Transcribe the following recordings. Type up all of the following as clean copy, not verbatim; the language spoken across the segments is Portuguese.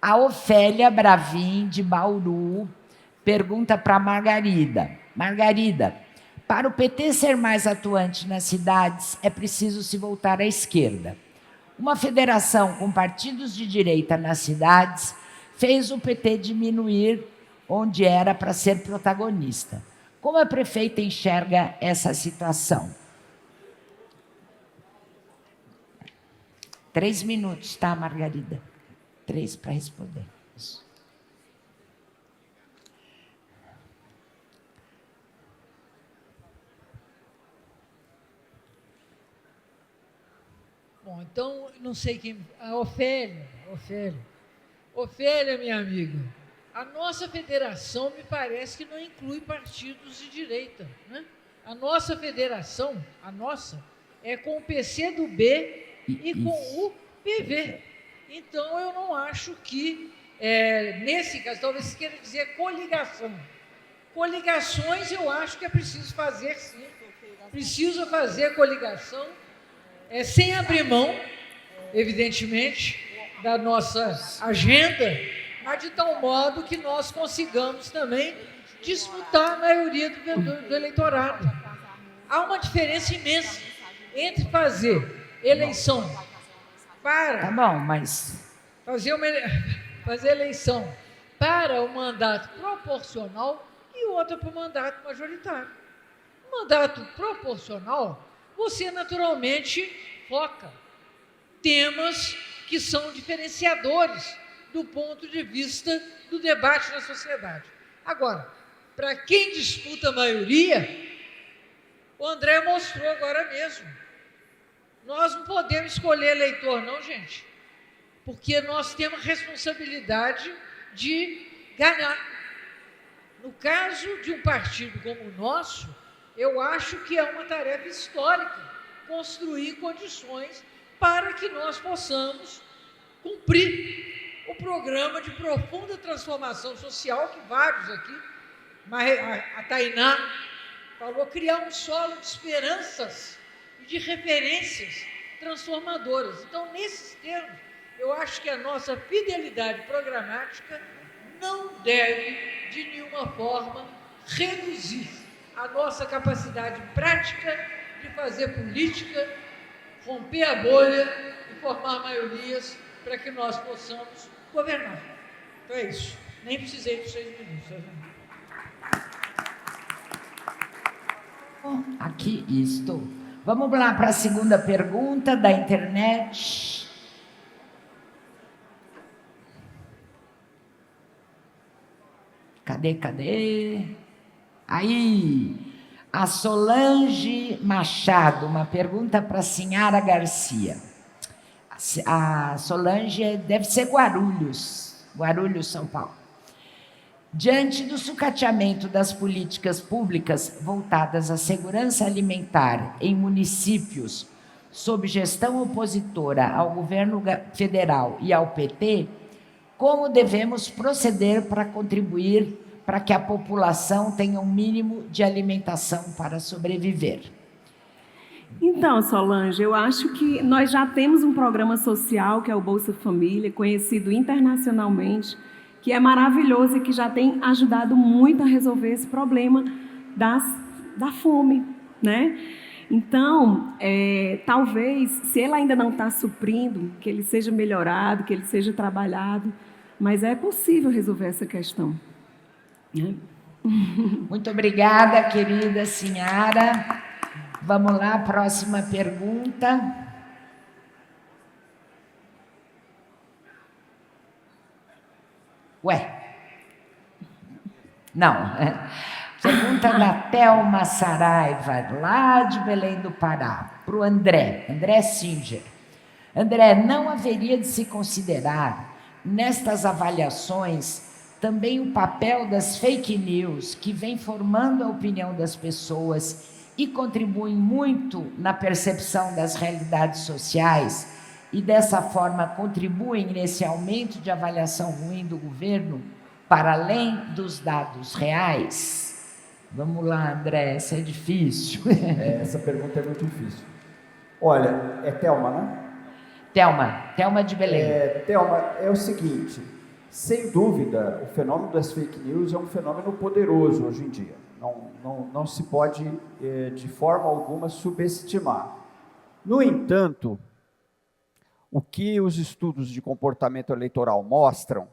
A Ofélia Bravin, de Bauru, pergunta para a Margarida. Margarida, para o PT ser mais atuante nas cidades, é preciso se voltar à esquerda. Uma federação com partidos de direita nas cidades fez o PT diminuir onde era para ser protagonista. Como a prefeita enxerga essa situação? 3 minutos, tá, Margarida? 3 para responder. Isso. Bom, então, não sei quem... A Ofélia, minha amiga, a nossa federação me parece que não inclui partidos de direita, né? A nossa federação, é com o PCdoB e com o PV. Então, eu não acho que, nesse caso, talvez você queira dizer coligação. Coligações, eu acho que é preciso fazer, sim. Precisa fazer coligação, sem abrir mão, evidentemente, da nossa agenda, mas de tal modo que nós consigamos também disputar a maioria do eleitorado. Há uma diferença imensa entre fazer eleição para... Tá bom, mas... Fazer eleição para o mandato proporcional e outra para o mandato majoritário. O mandato proporcional, você naturalmente foca temas que são diferenciadores do ponto de vista do debate na sociedade. Agora, para quem disputa a maioria, o André mostrou agora mesmo. Nós não podemos escolher eleitor, não, gente, porque nós temos responsabilidade de ganhar. No caso de um partido como o nosso, eu acho que é uma tarefa histórica construir condições para que nós possamos cumprir o programa de profunda transformação social que vários aqui, mas a Tainá falou, criar um solo de esperanças e de referências transformadoras. Então, nesses termos, eu acho que a nossa fidelidade programática não deve, de nenhuma forma, reduzir a nossa capacidade prática de fazer política, romper a bolha e formar maiorias para que nós possamos governar. Então é isso. Nem precisei dos 6 minutos. Aqui estou. Vamos lá para a segunda pergunta da internet. Cadê? Aí, a Solange Machado, uma pergunta para a Sinhara Garcia. A Solange deve ser Guarulhos, São Paulo. Diante do sucateamento das políticas públicas voltadas à segurança alimentar em municípios sob gestão opositora ao governo federal e ao PT, como devemos proceder para contribuir para que a população tenha um mínimo de alimentação para sobreviver? Então, Solange, eu acho que nós já temos um programa social, que é o Bolsa Família, conhecido internacionalmente, que é maravilhoso e que já tem ajudado muito a resolver esse problema da fome, né? Então, talvez, se ele ainda não está suprindo, que ele seja melhorado, que ele seja trabalhado, mas é possível resolver essa questão. Muito obrigada, querida Sinhara. Vamos lá, próxima pergunta. Não. Pergunta da Thelma Saraiva, lá de Belém do Pará, para o André Singer. André, não haveria de se considerar, nestas avaliações, também o papel das fake news, que vem formando a opinião das pessoas e contribuem muito na percepção das realidades sociais e, dessa forma, contribuem nesse aumento de avaliação ruim do governo, para além dos dados reais? Vamos lá, André, essa é difícil. Essa pergunta é muito difícil. Olha, é Thelma, né? Thelma de Belém. Thelma, é o seguinte, Sem dúvida, o fenômeno das fake news é um fenômeno poderoso hoje em dia. Não se pode, de forma alguma, subestimar. No entanto, o que os estudos de comportamento eleitoral mostram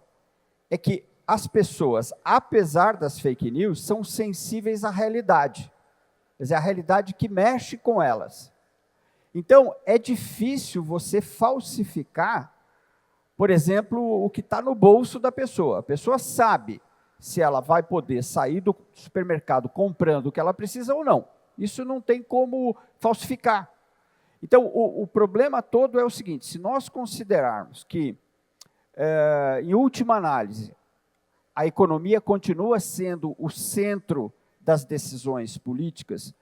é que as pessoas, apesar das fake news, são sensíveis à realidade. Quer dizer, a realidade que mexe com elas. Então, é difícil você falsificar, por exemplo, o que está no bolso da pessoa. A pessoa sabe se ela vai poder sair do supermercado comprando o que ela precisa ou não. Isso não tem como falsificar. Então, o problema todo é o seguinte: se nós considerarmos que, em última análise, a economia continua sendo o centro das decisões políticas,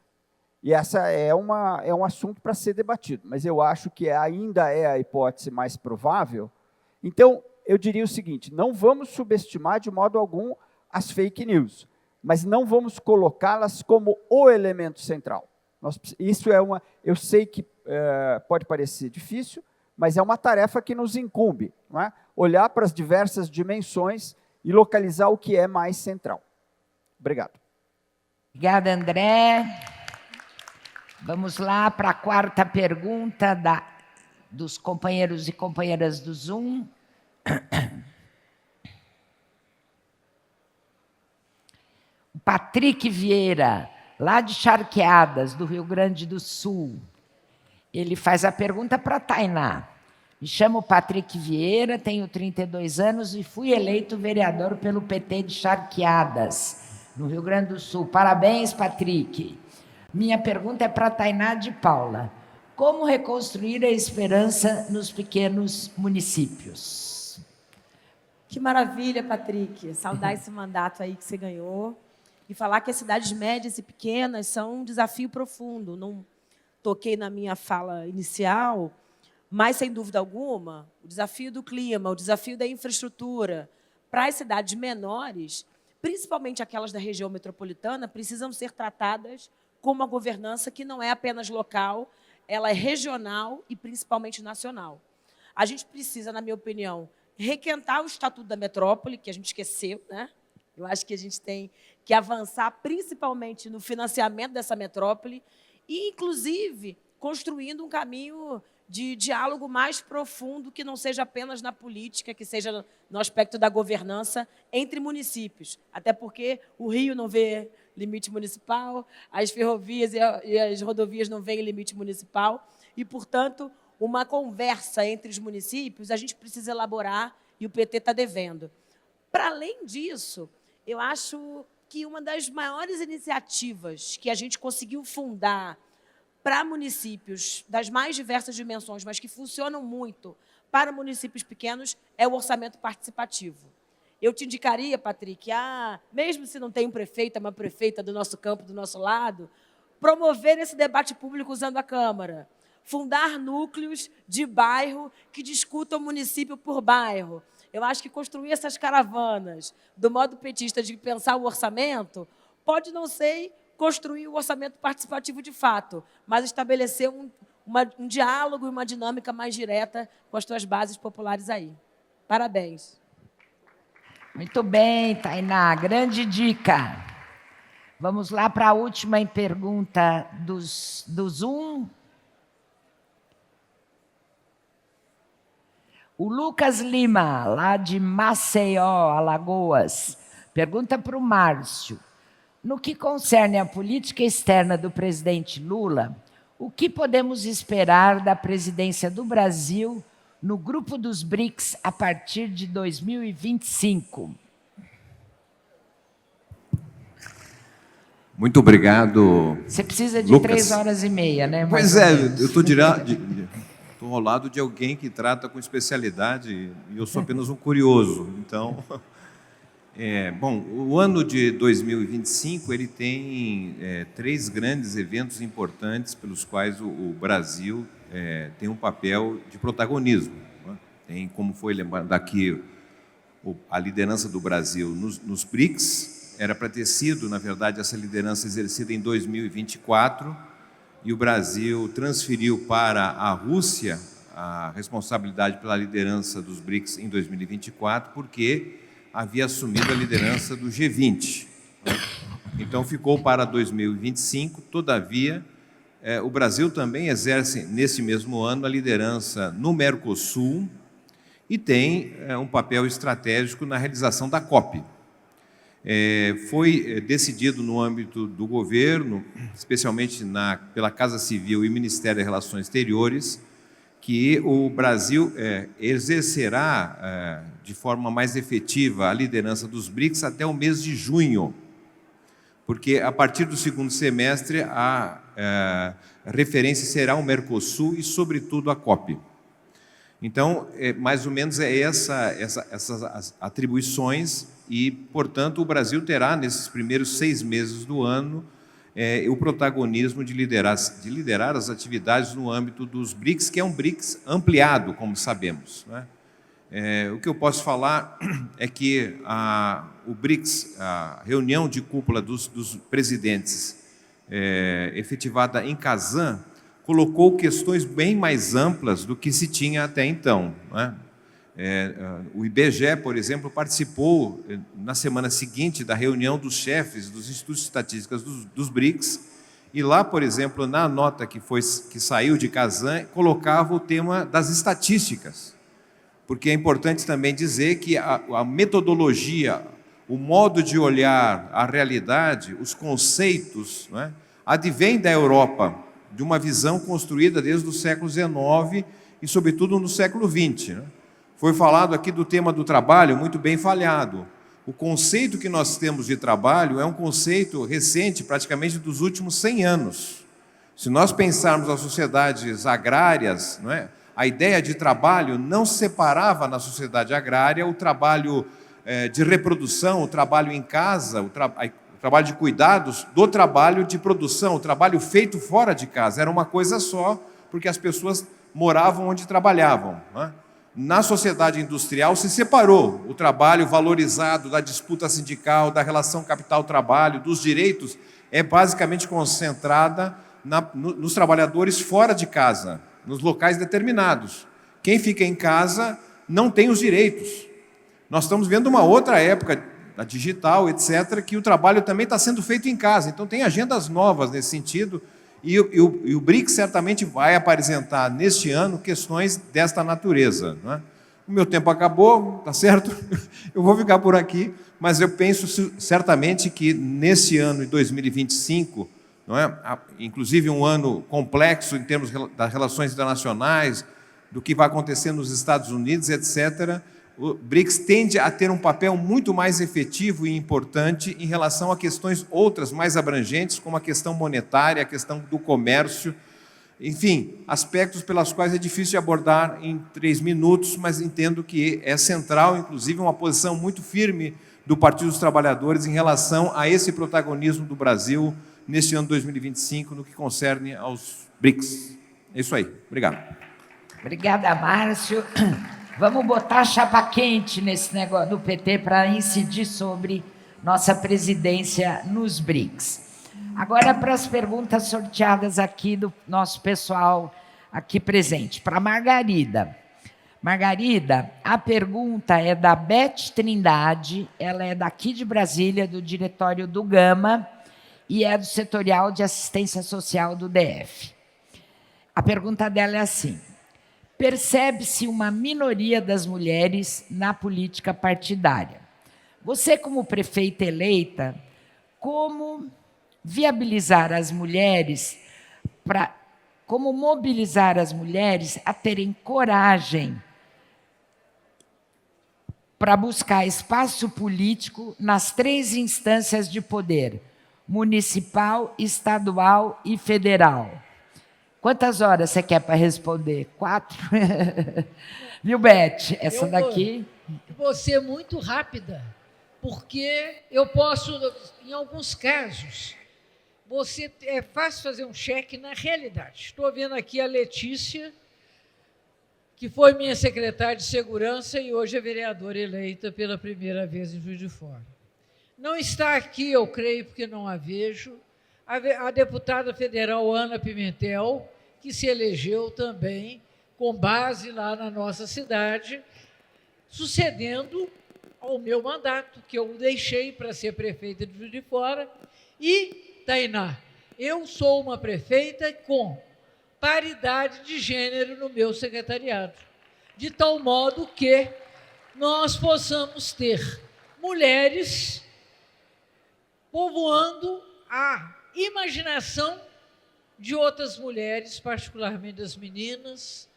e essa é um assunto para ser debatido, mas eu acho que ainda é a hipótese mais provável. Então, eu diria o seguinte: não vamos subestimar de modo algum as fake news, mas não vamos colocá-las como o elemento central. Isso eu sei que pode parecer difícil, mas é uma tarefa que nos incumbe, não é? Olhar para as diversas dimensões e localizar o que é mais central. Obrigado. Obrigada, André. Vamos lá para a quarta pergunta dos companheiros e companheiras do Zoom. O Patrick Vieira, lá de Charqueadas, do Rio Grande do Sul. Ele faz a pergunta para a Tainá. Me chamo Patrick Vieira, tenho 32 anos e fui eleito vereador pelo PT de Charqueadas, no Rio Grande do Sul. Parabéns, Patrick. Minha pergunta é para a Tainá de Paula. Como reconstruir a esperança nos pequenos municípios? Que maravilha, Patrick. Saudar esse mandato aí que você ganhou. E falar que as cidades médias e pequenas são um desafio profundo. Não toquei na minha fala inicial, mas, sem dúvida alguma, o desafio do clima, o desafio da infraestrutura para as cidades menores, principalmente aquelas da região metropolitana, precisam ser tratadas com uma governança que não é apenas local, ela é regional e principalmente nacional. A gente precisa, na minha opinião, requentar o Estatuto da Metrópole, que a gente esqueceu, né? Eu acho que a gente tem que avançar principalmente no financiamento dessa metrópole e, inclusive, construindo um caminho de diálogo mais profundo, que não seja apenas na política, que seja no aspecto da governança entre municípios. Até porque o Rio não vê limite municipal, as ferrovias e as rodovias não veem limite municipal, e, portanto, uma conversa entre os municípios a gente precisa elaborar e o PT está devendo. Para além disso, eu acho que uma das maiores iniciativas que a gente conseguiu fundar para municípios das mais diversas dimensões, mas que funcionam muito para municípios pequenos, é o orçamento participativo. Eu te indicaria, Patrick, mesmo se não tem um prefeito, uma prefeita do nosso campo, do nosso lado, promover esse debate público usando a Câmara, fundar núcleos de bairro que discutam município por bairro. Eu acho que construir essas caravanas do modo petista de pensar o orçamento pode não ser construir o orçamento participativo de fato, mas estabelecer um diálogo e uma dinâmica mais direta com as tuas bases populares aí. Parabéns. Muito bem, Tainá, grande dica. Vamos lá para a última pergunta do Zoom. O Lucas Lima, lá de Maceió, Alagoas, pergunta para o Márcio. No que concerne à política externa do presidente Lula, o que podemos esperar da presidência do Brasil no grupo dos BRICS a partir de 2025? Muito obrigado. Você precisa de Lucas. 3h30, né? Pois é, eu estou rolado de alguém que trata com especialidade e eu sou apenas um curioso. Então, bom, o ano de 2025 ele tem 3 grandes eventos importantes pelos quais o Brasil tem um papel de protagonismo. Né? Tem, como foi lembrado aqui, a liderança do Brasil nos BRICS. Era para ter sido, na verdade, essa liderança exercida em 2024, e o Brasil transferiu para a Rússia a responsabilidade pela liderança dos BRICS em 2024, porque havia assumido a liderança do G20. Então, ficou para 2025. Todavia, o Brasil também exerce, nesse mesmo ano, a liderança no Mercosul e tem um papel estratégico na realização da COP. Foi decidido no âmbito do governo, especialmente pela Casa Civil e Ministério das Relações Exteriores, que o Brasil exercerá de forma mais efetiva a liderança dos BRICS até o mês de junho, porque a partir do segundo semestre a referência será o Mercosul e, sobretudo, a COP. Então, mais ou menos essas atribuições e, portanto, o Brasil terá, nesses primeiros 6 meses do ano, o protagonismo de liderar as atividades no âmbito dos BRICS, que é um BRICS ampliado, como sabemos, né? O que eu posso falar é que o BRICS, a reunião de cúpula dos presidentes efetivada em Kazan, colocou questões bem mais amplas do que se tinha até então, né? O IBGE, por exemplo, participou na semana seguinte da reunião dos chefes dos institutos de estatísticas dos BRICS, e lá, por exemplo, na nota que saiu de Kazan, colocava o tema das estatísticas, porque é importante também dizer que a metodologia, o modo de olhar a realidade, os conceitos, né, advém da Europa, de uma visão construída desde o século XIX e, sobretudo, no século XX, né? Foi falado aqui do tema do trabalho, muito bem falhado. O conceito que nós temos de trabalho é um conceito recente, praticamente dos últimos 100 anos. Se nós pensarmos as sociedades agrárias, não é? A ideia de trabalho não separava na sociedade agrária o trabalho de reprodução, o trabalho em casa, o trabalho de cuidados, do trabalho de produção, o trabalho feito fora de casa. Era uma coisa só, porque as pessoas moravam onde trabalhavam, não é? Na sociedade industrial se separou o trabalho valorizado da disputa sindical, da relação capital-trabalho, dos direitos, é basicamente concentrada nos trabalhadores fora de casa, nos locais determinados. Quem fica em casa não tem os direitos. Nós estamos vendo uma outra época, a digital, etc., que o trabalho também está sendo feito em casa. Então, tem agendas novas nesse sentido, e o BRICS certamente vai apresentar, neste ano, questões desta natureza, não é? O meu tempo acabou, tá certo? Eu vou ficar por aqui, mas eu penso certamente que, nesse ano de 2025, não é? Inclusive um ano complexo em termos das relações internacionais, do que vai acontecer nos Estados Unidos, etc., o BRICS tende a ter um papel muito mais efetivo e importante em relação a questões outras mais abrangentes, como a questão monetária, a questão do comércio, enfim, aspectos pelos quais é difícil de abordar em 3 minutos, mas entendo que é central, inclusive, uma posição muito firme do Partido dos Trabalhadores em relação a esse protagonismo do Brasil neste ano 2025, no que concerne aos BRICS. É isso aí. Obrigado. Obrigada, Márcio. Vamos botar chapa quente nesse negócio do PT para incidir sobre nossa presidência nos BRICS. Agora, para as perguntas sorteadas aqui do nosso pessoal aqui presente. Para a Margarida. Margarida, a pergunta é da Beth Trindade, ela é daqui de Brasília, do diretório do Gama, e é do setorial de assistência social do DF. A pergunta dela é assim: percebe-se uma minoria das mulheres na política partidária. Você, como prefeita eleita, como viabilizar as mulheres, como mobilizar as mulheres a terem coragem para buscar espaço político nas 3 instâncias de poder: municipal, estadual e federal? Quantas horas você quer para responder? 4? Viu, Beth? Essa daqui... Vou ser muito rápida, porque eu posso, em alguns casos, é fácil fazer um cheque na realidade. Estou vendo aqui a Letícia, que foi minha secretária de Segurança e hoje é vereadora eleita pela primeira vez em Juiz de Fora. Não está aqui, eu creio, porque não a vejo, a deputada federal Ana Pimentel, que se elegeu também com base lá na nossa cidade, sucedendo ao meu mandato, que eu deixei para ser prefeita de Juiz de Fora. E, Tainá, eu sou uma prefeita com paridade de gênero no meu secretariado, de tal modo que nós possamos ter mulheres povoando a imaginação de outras mulheres, particularmente das meninas,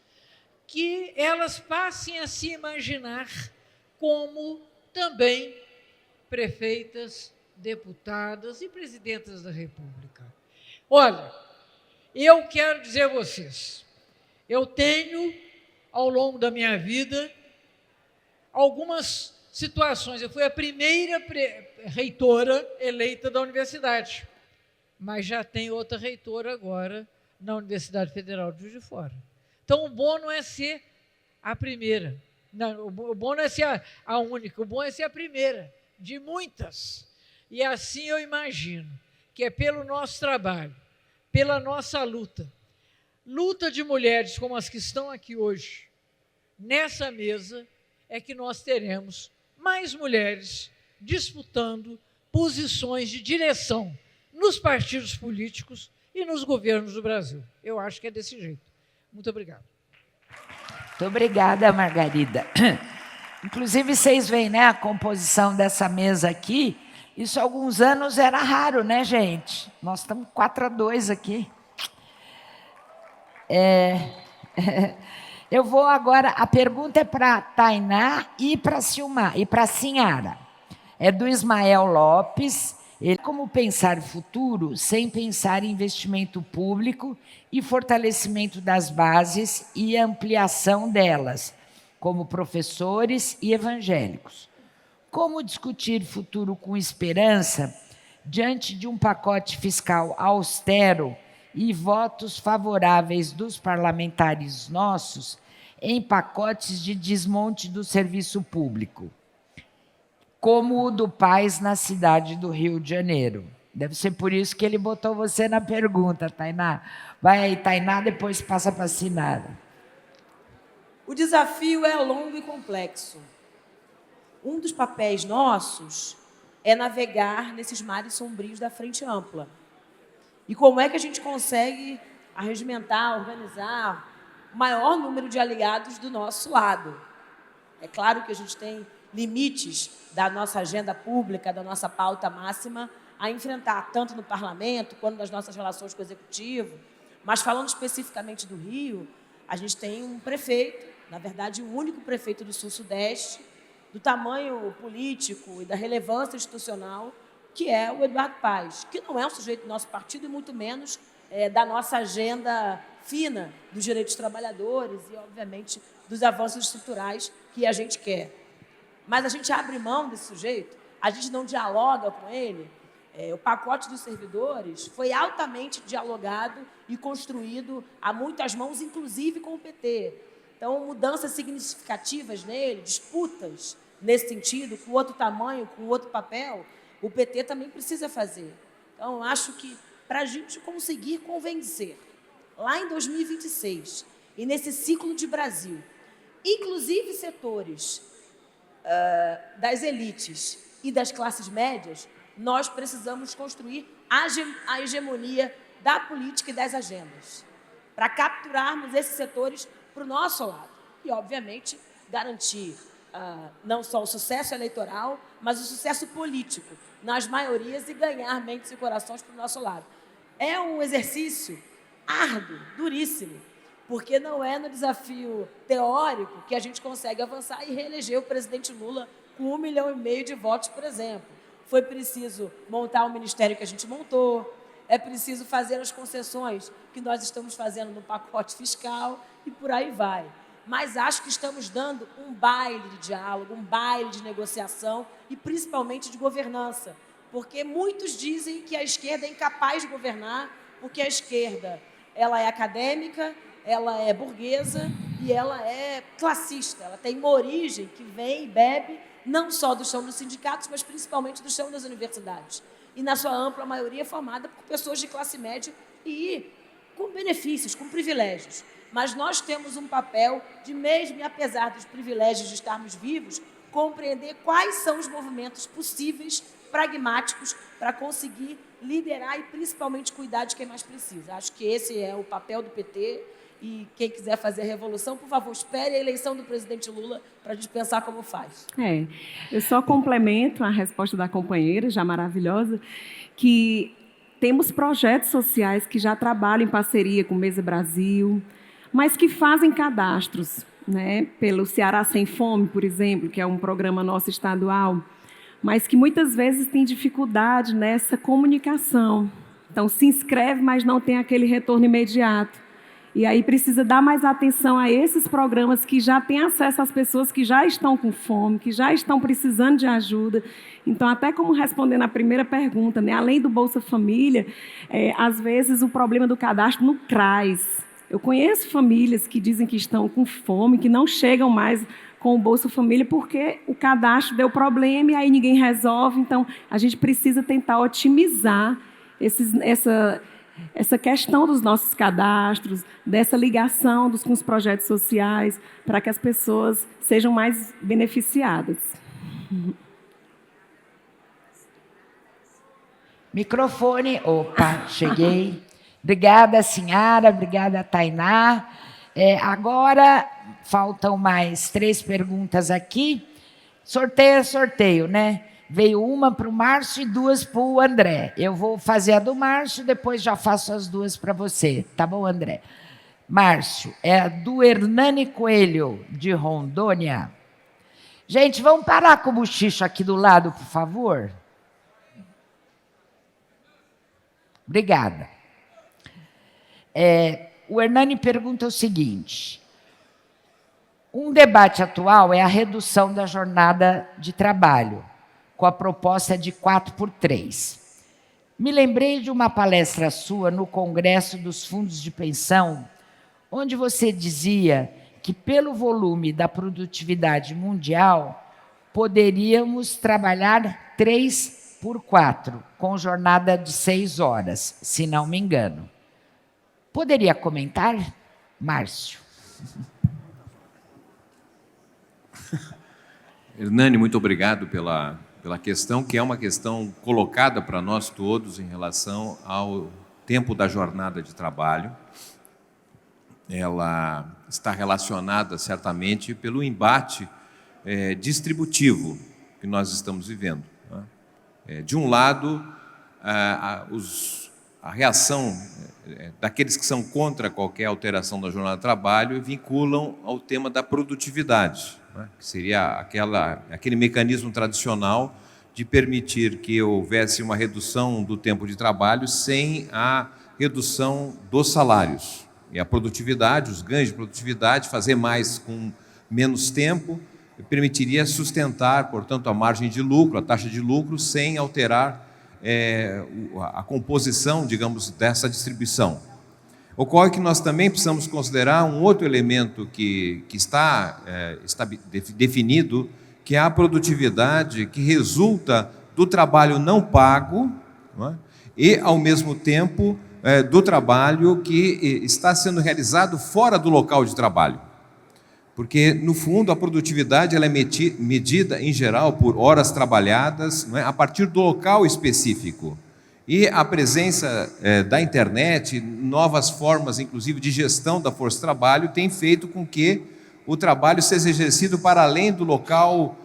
que elas passem a se imaginar como também prefeitas, deputadas e presidentas da República. Olha, eu quero dizer a vocês, eu tenho, ao longo da minha vida, algumas situações. Eu fui a primeira reitora eleita da universidade, mas já tem outra reitora agora na Universidade Federal de Juiz de Fora. Então, o bom não é ser a primeira, não, o bom não é ser a única, o bom é ser a primeira, de muitas. E assim eu imagino que é pelo nosso trabalho, pela nossa luta de mulheres como as que estão aqui hoje, nessa mesa, é que nós teremos mais mulheres disputando posições de direção nos partidos políticos e nos governos do Brasil. Eu acho que é desse jeito. Muito obrigado. Muito obrigada, Margarida. Inclusive, vocês veem, né, a composição dessa mesa aqui. Isso há alguns anos era raro, né, gente? Nós estamos 4-2 aqui. Eu vou agora, a pergunta é para a Tainá e para a Silmar, e para a Sinhara. É do Ismael Lopes. Ele, como pensar futuro sem pensar em investimento público e fortalecimento das bases e ampliação delas, como professores e evangélicos. Como discutir futuro com esperança diante de um pacote fiscal austero e votos favoráveis dos parlamentares nossos em pacotes de desmonte do serviço público, como o do Paz na cidade do Rio de Janeiro? Deve ser por isso que ele botou você na pergunta, Tainá. Vai aí, Tainá, depois passa para a Sinara. O desafio é longo e complexo. Um dos papéis nossos é navegar nesses mares sombrios da frente ampla. E como é que a gente consegue arregimentar, organizar o maior número de aliados do nosso lado? É claro que a gente tem limites da nossa agenda pública, da nossa pauta máxima a enfrentar, tanto no parlamento quanto nas nossas relações com o executivo. Mas falando especificamente do Rio, a gente tem um prefeito, na verdade, o único prefeito do Sul-Sudeste, do tamanho político e da relevância institucional, que é o Eduardo Paes, que não é um sujeito do nosso partido e muito menos da nossa agenda fina dos direitos dos trabalhadores e, obviamente, dos avanços estruturais que a gente quer. Mas a gente abre mão desse sujeito, a gente não dialoga com ele. O pacote dos servidores foi altamente dialogado e construído a muitas mãos, inclusive com o PT. Então, mudanças significativas nele, disputas nesse sentido, com outro tamanho, com outro papel, o PT também precisa fazer. Então, eu acho que para a gente conseguir convencer, lá em 2026, e nesse ciclo de Brasil, inclusive setores das elites e das classes médias, nós precisamos construir a hegemonia da política e das agendas, para capturarmos esses setores para o nosso lado e, obviamente, garantir não só o sucesso eleitoral, mas o sucesso político nas maiorias e ganhar mentes e corações para o nosso lado. É um exercício árduo, duríssimo, porque não é no desafio teórico que a gente consegue avançar e reeleger o presidente Lula com 1,5 milhão de votos, por exemplo. Foi preciso montar o ministério que a gente montou, é preciso fazer as concessões que nós estamos fazendo no pacote fiscal e por aí vai. Mas acho que estamos dando um baile de diálogo, um baile de negociação e principalmente de governança, porque muitos dizem que a esquerda é incapaz de governar, porque a esquerda ela é acadêmica, ela é burguesa e ela é classista. Ela tem uma origem que vem e bebe não só do chão dos sindicatos, mas principalmente do chão das universidades. E, na sua ampla maioria, formada por pessoas de classe média e com benefícios, com privilégios. Mas nós temos um papel de, mesmo e apesar dos privilégios de estarmos vivos, compreender quais são os movimentos possíveis, pragmáticos, para conseguir liderar e principalmente cuidar de quem mais precisa. Acho que esse é o papel do PT. E quem quiser fazer a revolução, por favor, espere a eleição do presidente Lula para a gente pensar como faz. Eu só complemento a resposta da companheira, já maravilhosa, que temos projetos sociais que já trabalham em parceria com o Mesa Brasil, mas que fazem cadastros, né, pelo Ceará Sem Fome, por exemplo, que é um programa nosso estadual, mas que muitas vezes tem dificuldade nessa comunicação. Então, se inscreve, mas não tem aquele retorno imediato. E aí precisa dar mais atenção a esses programas que já têm acesso às pessoas que já estão com fome, que já estão precisando de ajuda. Então, até como respondendo a primeira pergunta, né, além do Bolsa Família, às vezes o problema do cadastro no CRAS. Eu conheço famílias que dizem que estão com fome, que não chegam mais com o Bolsa Família porque o cadastro deu problema e aí ninguém resolve. Então, a gente precisa tentar otimizar essa questão dos nossos cadastros, dessa ligação com os projetos sociais, para que as pessoas sejam mais beneficiadas. Microfone. Opa, cheguei. Obrigada, Sinhara. Obrigada, Tainá. Agora, faltam mais 3 perguntas aqui. Sorteio é sorteio, né? Veio uma para o Márcio e 2 para o André. Eu vou fazer a do Márcio, depois já faço as 2 para você. Tá bom, André? Márcio, é a do Hernani Coelho, de Rondônia. Gente, vamos parar com o bochicho aqui do lado, por favor? Obrigada. O Hernani pergunta o seguinte: um debate atual é a redução da jornada de trabalho, com a proposta de 4x3. Me lembrei de uma palestra sua no Congresso dos Fundos de Pensão, onde você dizia que, pelo volume da produtividade mundial, poderíamos trabalhar 3x4, com jornada de 6 horas, se não me engano. Poderia comentar, Márcio? Hernani, muito obrigado pela questão, que é uma questão colocada para nós todos em relação ao tempo da jornada de trabalho. Ela está relacionada, certamente, pelo embate distributivo que nós estamos vivendo, né? De um lado, a reação daqueles que são contra qualquer alteração da jornada de trabalho vinculam ao tema da produtividade, né? Que seria aquele mecanismo tradicional de permitir que houvesse uma redução do tempo de trabalho sem a redução dos salários. E a produtividade, os ganhos de produtividade, fazer mais com menos tempo, permitiria sustentar, portanto, a margem de lucro, a taxa de lucro, sem alterar a composição, digamos, dessa distribuição. Ocorre que nós também precisamos considerar um outro elemento que está definido, que é a produtividade que resulta do trabalho não pago, não é? E, ao mesmo tempo, do trabalho que está sendo realizado fora do local de trabalho. Porque, no fundo, a produtividade ela é medida, em geral, por horas trabalhadas, não é? A partir do local específico. E a presença da internet, novas formas, inclusive, de gestão da força de trabalho, tem feito com que o trabalho seja exercido para além do local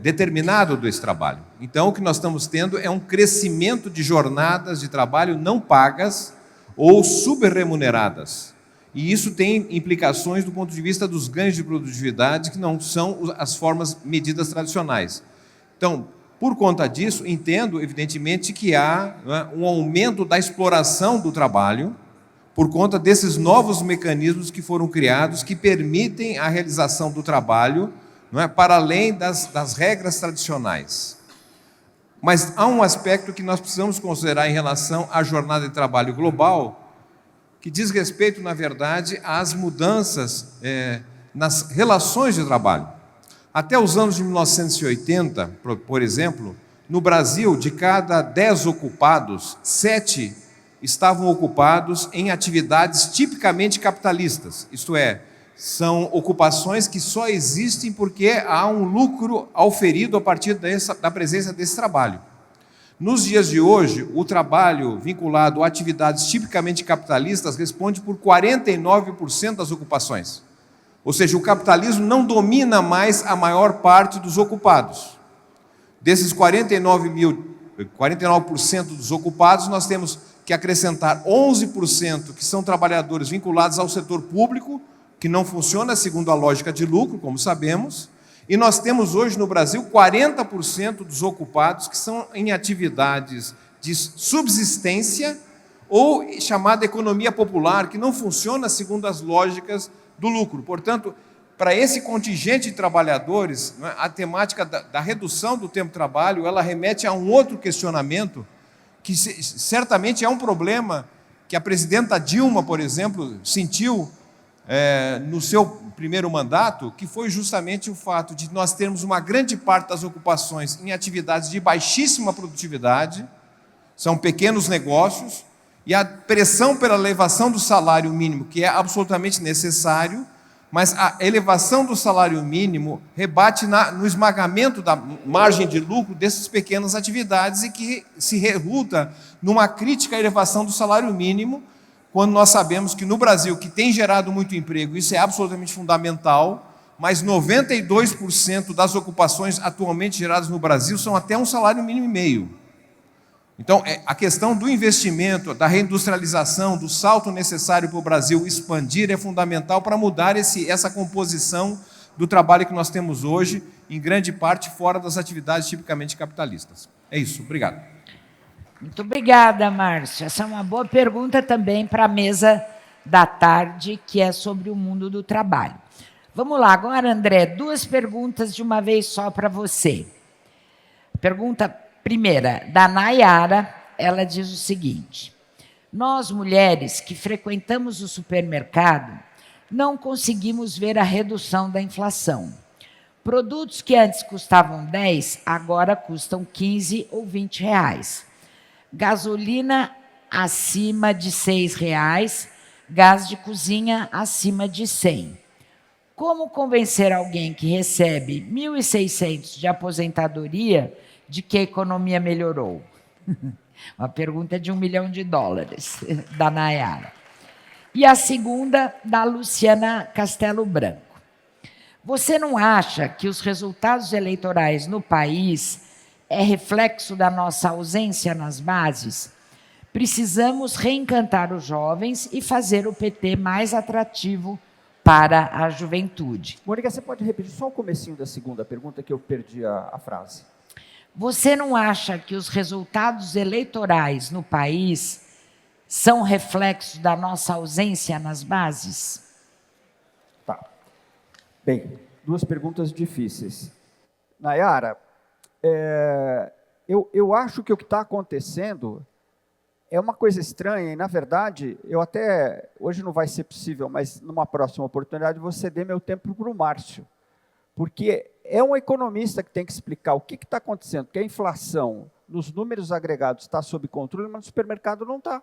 determinado desse trabalho. Então, o que nós estamos tendo é um crescimento de jornadas de trabalho não pagas ou subremuneradas. E isso tem implicações do ponto de vista dos ganhos de produtividade, que não são as formas medidas tradicionais. Então, por conta disso, entendo, evidentemente, que há, né, um aumento da exploração do trabalho por conta desses novos mecanismos que foram criados, que permitem a realização do trabalho, não é, para além das regras tradicionais. Mas há um aspecto que nós precisamos considerar em relação à jornada de trabalho global, que diz respeito, na verdade, às mudanças nas relações de trabalho. Até os anos de 1980, por exemplo, no Brasil, de cada 10 ocupados, 7 estavam ocupados em atividades tipicamente capitalistas, isto é, são ocupações que só existem porque há um lucro auferido a partir da presença desse trabalho. Nos dias de hoje, o trabalho vinculado a atividades tipicamente capitalistas responde por 49% das ocupações. Ou seja, o capitalismo não domina mais a maior parte dos ocupados. Desses 49% dos ocupados, nós temos que acrescentar 11% que são trabalhadores vinculados ao setor público, que não funciona segundo a lógica de lucro, como sabemos, e nós temos hoje no Brasil 40% dos ocupados que são em atividades de subsistência ou chamada economia popular, que não funciona segundo as lógicas do lucro. Portanto, para esse contingente de trabalhadores, a temática da redução do tempo de trabalho, ela remete a um outro questionamento, que certamente é um problema que a presidenta Dilma, por exemplo, sentiu no seu primeiro mandato, que foi justamente o fato de nós termos uma grande parte das ocupações em atividades de baixíssima produtividade, são pequenos negócios, e a pressão pela elevação do salário mínimo, que é absolutamente necessário, mas a elevação do salário mínimo rebate no esmagamento da margem de lucro dessas pequenas atividades e que se resulta numa crítica à elevação do salário mínimo, quando nós sabemos que no Brasil, que tem gerado muito emprego, isso é absolutamente fundamental, mas 92% das ocupações atualmente geradas no Brasil são até um salário mínimo e meio. Então, a questão do investimento, da reindustrialização, do salto necessário para o Brasil expandir é fundamental para mudar essa composição do trabalho que nós temos hoje, em grande parte fora das atividades tipicamente capitalistas. É isso, obrigado. Muito obrigada, Márcio. Essa é uma boa pergunta também para a mesa da tarde, que é sobre o mundo do trabalho. Vamos lá, agora, André, 2 perguntas de uma vez só para você. Pergunta primeira, da Nayara, ela diz o seguinte: nós, mulheres que frequentamos o supermercado, não conseguimos ver a redução da inflação. Produtos que antes custavam 10, agora custam 15 ou 20 reais. Gasolina acima de 6 reais, gás de cozinha acima de 100. Como convencer alguém que recebe 1.600 de aposentadoria de que a economia melhorou? Uma pergunta de $1 milhão, da Nayara. E a segunda, da Luciana Castelo Branco. Você não acha que os resultados eleitorais no país é reflexo da nossa ausência nas bases? Precisamos reencantar os jovens e fazer o PT mais atrativo para a juventude. Mônica, você pode repetir só o comecinho da segunda pergunta, que eu perdi a frase. Você não acha que os resultados eleitorais no país são reflexo da nossa ausência nas bases? Tá. Bem, 2 perguntas difíceis. Nayara, eu acho que o que está acontecendo é uma coisa estranha, e, na verdade, eu até, hoje não vai ser possível, mas numa próxima oportunidade, vou ceder meu tempo para o Márcio, porque é um economista que tem que explicar o que está acontecendo, porque a inflação nos números agregados está sob controle, mas no supermercado não está.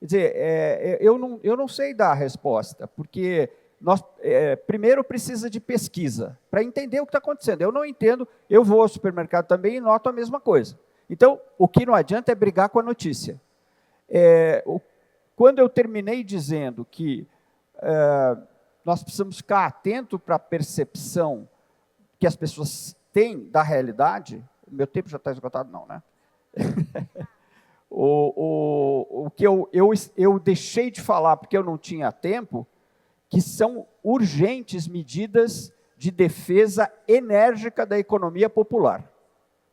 Quer dizer, eu não sei dar a resposta, porque nós, primeiro precisa de pesquisa para entender o que está acontecendo. Eu não entendo, eu vou ao supermercado também e noto a mesma coisa. Então, o que não adianta é brigar com a notícia. Quando eu terminei dizendo que nós precisamos ficar atentos para a percepção que as pessoas têm da realidade, o meu tempo já está esgotado, não, né? O que eu deixei de falar porque eu não tinha tempo, que são urgentes medidas de defesa enérgica da economia popular.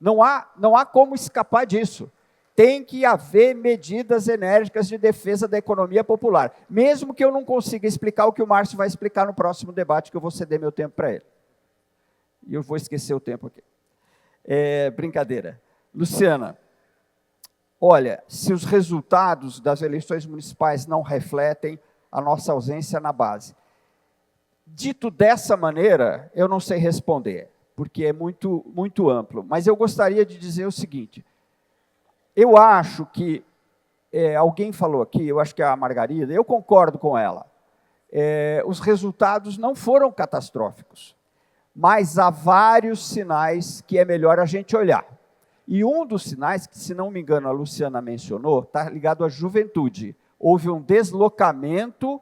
Não há como escapar disso. Tem que haver medidas enérgicas de defesa da economia popular, mesmo que eu não consiga explicar o que o Márcio vai explicar no próximo debate, que eu vou ceder meu tempo para ele. E eu vou esquecer o tempo aqui. Brincadeira. Luciana, olha, se os resultados das eleições municipais não refletem a nossa ausência na base, dito dessa maneira, eu não sei responder, porque é muito, muito amplo. Mas eu gostaria de dizer o seguinte: eu acho que alguém falou aqui, eu acho que é a Margarida, eu concordo com ela, os resultados não foram catastróficos, mas há vários sinais que é melhor a gente olhar. E um dos sinais, que se não me engano a Luciana mencionou, está ligado à juventude. Houve um deslocamento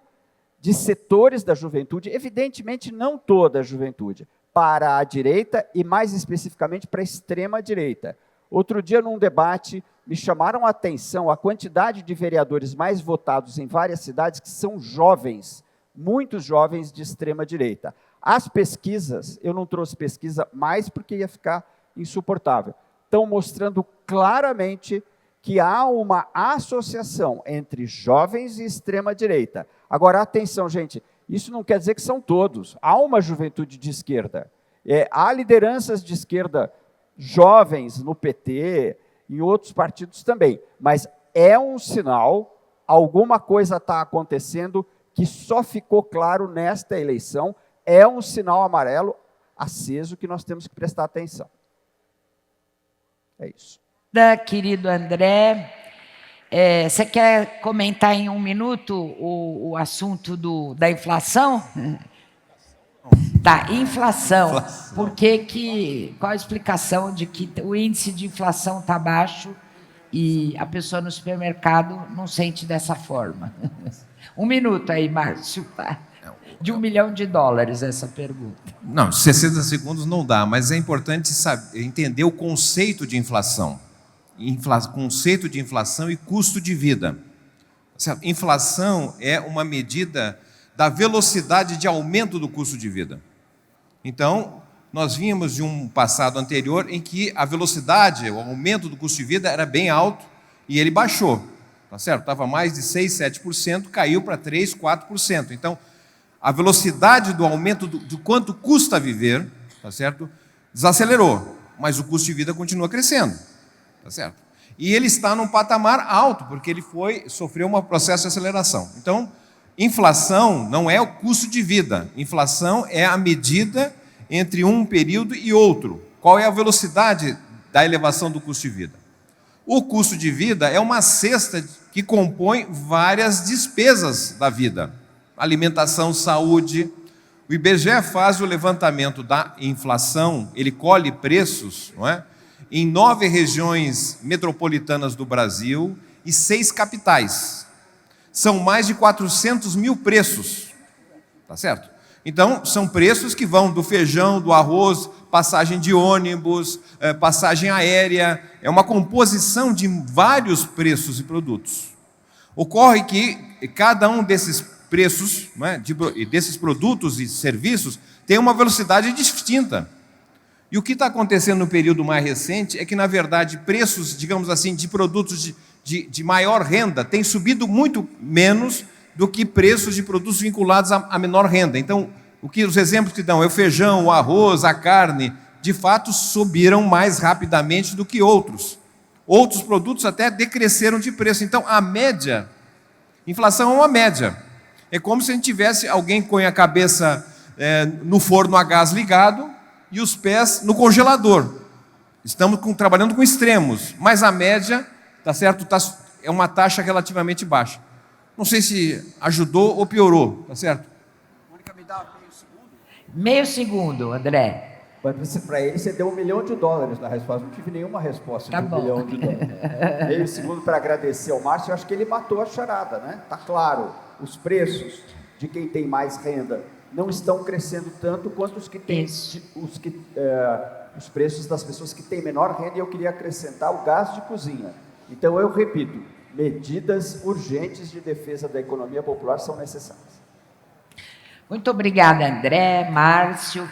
de setores da juventude, evidentemente não toda a juventude, para a direita e mais especificamente para a extrema-direita. Outro dia, num debate, me chamaram a atenção a quantidade de vereadores mais votados em várias cidades que são jovens, muitos jovens de extrema-direita. As pesquisas, eu não trouxe pesquisa mais porque ia ficar insuportável, estão mostrando claramente que há uma associação entre jovens e extrema-direita. Agora, atenção, gente, isso não quer dizer que são todos. Há uma juventude de esquerda. Há lideranças de esquerda jovens no PT, em outros partidos também. Mas é um sinal, alguma coisa está acontecendo que só ficou claro nesta eleição, é um sinal amarelo aceso que nós temos que prestar atenção. É isso. Querido André, você quer comentar em 1 minuto o assunto da inflação? Tá, inflação. Qual a explicação de que o índice de inflação está baixo e a pessoa no supermercado não sente dessa forma? 1 minuto aí, Márcio. De $1 milhão essa pergunta. Não, 60 segundos não dá, mas é importante entender o conceito de inflação. Conceito de inflação e custo de vida. Certo? Inflação é uma medida da velocidade de aumento do custo de vida. Então, nós vínhamos de um passado anterior em que a velocidade, o aumento do custo de vida era bem alto e ele baixou. Tá certo? Estava mais de 6, 7%, caiu para 3, 4%. Então, a velocidade do aumento do quanto custa viver, tá certo? Desacelerou, mas o custo de vida continua crescendo, tá certo? E ele está num patamar alto, porque ele sofreu um processo de aceleração. Então, inflação não é o custo de vida, inflação é a medida entre um período e outro. Qual é a velocidade da elevação do custo de vida? O custo de vida é uma cesta que compõe várias despesas da vida. Alimentação, saúde. O IBGE faz o levantamento da inflação, ele colhe preços, não é? Em 9 regiões metropolitanas do Brasil e 6 capitais. São mais de 400 mil preços, tá certo? Então, são preços que vão do feijão, do arroz, passagem de ônibus, passagem aérea, é uma composição de vários preços e produtos. Ocorre que cada um desses preços, né, desses produtos e serviços tem uma velocidade distinta. E o que está acontecendo no período mais recente é que, na verdade, preços, digamos assim, de produtos de maior renda têm subido muito menos do que preços de produtos vinculados a menor renda. Então, os exemplos que dão é o feijão, o arroz, a carne, de fato subiram mais rapidamente do que outros. Outros produtos até decresceram de preço. Então, a média, inflação é uma média. É como se a gente tivesse alguém que põe a cabeça no forno a gás ligado e os pés no congelador. Estamos trabalhando com extremos, mas a média, tá certo, é uma taxa relativamente baixa. Não sei se ajudou ou piorou, tá certo? Mônica, me dá meio segundo? Meio segundo, André. Para ele, você deu $1 milhão na resposta. Não tive nenhuma resposta de $1 milhão. Meio segundo para agradecer ao Márcio. Eu acho que ele matou a charada, né? Está claro, os preços de quem tem mais renda não estão crescendo tanto quanto os que têm os preços das pessoas que têm menor renda. E eu queria acrescentar o gás de cozinha. Então, eu repito, medidas urgentes de defesa da economia popular são necessárias. Muito obrigada, André, Márcio.